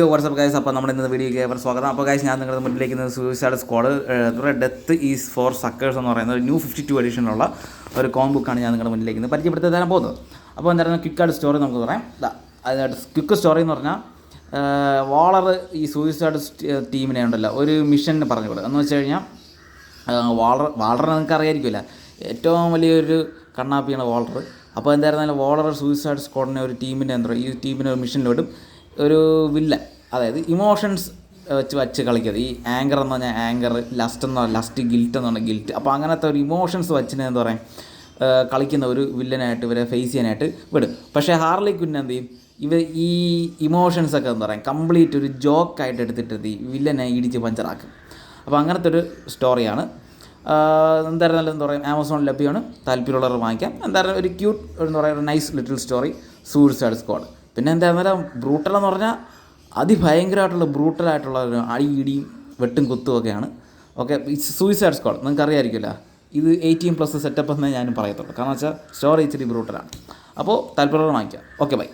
WhatsApp guys. അപ്പോൾ നമ്മുടെ ഇന്നത്തെ വീഡിയോയ്ക്ക് ഏവർ സ്വാഗതം. അപ്പോൾ ഗൈസ്, ഞാൻ നിങ്ങളുടെ മുന്നിലേക്ക് suicide squad death is for suckers എന്ന് പറയുന്ന ഒരു ന്യൂ 52 എഡിഷനുള്ള ഒരു കോം ബുക്കാണ് ഞാൻ നിങ്ങളുടെ മുന്നിലേക്ക് പരിചയപ്പെടുത്തി തരാൻ പോകുന്നത്. അപ്പോൾ എന്തായാലും ക്വിക്കായിട്ട് സ്റ്റോറി നമുക്ക് പറയാം. അതിനായിട്ട് ക്വിക്ക് സ്റ്റോറി എന്ന് പറഞ്ഞാൽ വാളർ ഈ സൂയിസൈഡ് ടീമിനെ ഉണ്ടല്ലോ ഒരു മിഷന് പറഞ്ഞു കൊടുക്കുക എന്ന് വെച്ച് കഴിഞ്ഞാൽ വാളറിനെ നിങ്ങൾക്ക് അറിയായിരിക്കില്ല, ഏറ്റവും വലിയൊരു കണ്ണാപ്പിയാണ് വാളർ. അപ്പോൾ എന്തായിരുന്നാലും വാളർ സൂയിസൈഡ് സ്ക്വാഡിനെ ഒരു ടീമിനെ ഈ ടീമിനെ ഒരു മിഷനിലോട്ടും ഒരു വില്ലൻ, അതായത് ഇമോഷൻസ് വച്ച് കളിക്കുന്നത്. ഈ ആങ്കർ എന്ന് പറഞ്ഞാൽ ആങ്കർ, ലസ്റ്റ് ഗിൽറ്റ് എന്ന് പറഞ്ഞാൽ ഗിൽറ്റ്. അപ്പോൾ അങ്ങനത്തെ ഒരു ഇമോഷൻസ് വച്ചിന് എന്താ പറയുക കളിക്കുന്ന ഒരു വില്ലനായിട്ട് ഇവരെ ഫേസ് ചെയ്യാനായിട്ട് വിടും. പക്ഷേ ഹാർലി ക്വിൻ എന്ത് ചെയ്യും, ഈ ഇമോഷൻസൊക്കെ എന്താ പറയുക കംപ്ലീറ്റ് ഒരു ജോക്കായിട്ട് എടുത്തിട്ട് ഈ വില്ലനെ ഇടിച്ച് പഞ്ചറാക്കും. അപ്പോൾ അങ്ങനത്തെ ഒരു സ്റ്റോറിയാണ്. എന്തായിരുന്നാലും എന്താ പറയുക ആമസോണിൽ ലഭ്യമാണ്, താല്പര്യമുള്ളവർ വാങ്ങിക്കാം. എന്തായാലും ഒരു ക്യൂട്ട് എന്താ പറയുക ഒരു nice little story suicide squad. പിന്നെ എന്തായിരുന്നാലും ബ്രൂട്ടൽ എന്ന് പറഞ്ഞാൽ അതിഭയങ്കരമായിട്ടുള്ള ബ്രൂട്ടലായിട്ടുള്ള ഒരു ഇടിയും വെട്ടും കുത്തുമൊക്കെയാണ്. ഓക്കെ, സൂയിസൈഡ് സ്ക്വാഡ് നിങ്ങൾക്ക് അറിയാമായിരിക്കില്ല, ഇത് 18+ സെറ്റപ്പ് എന്നേ ഞാനും പറയത്തുള്ളൂ. കാരണം വെച്ചാൽ സ്റ്റോറി ഇച്ചിരി ബ്രൂട്ടലാണ്. അപ്പോൾ താല്പര്യമുള്ളവർ വാങ്ങിക്കാം. Okay, by.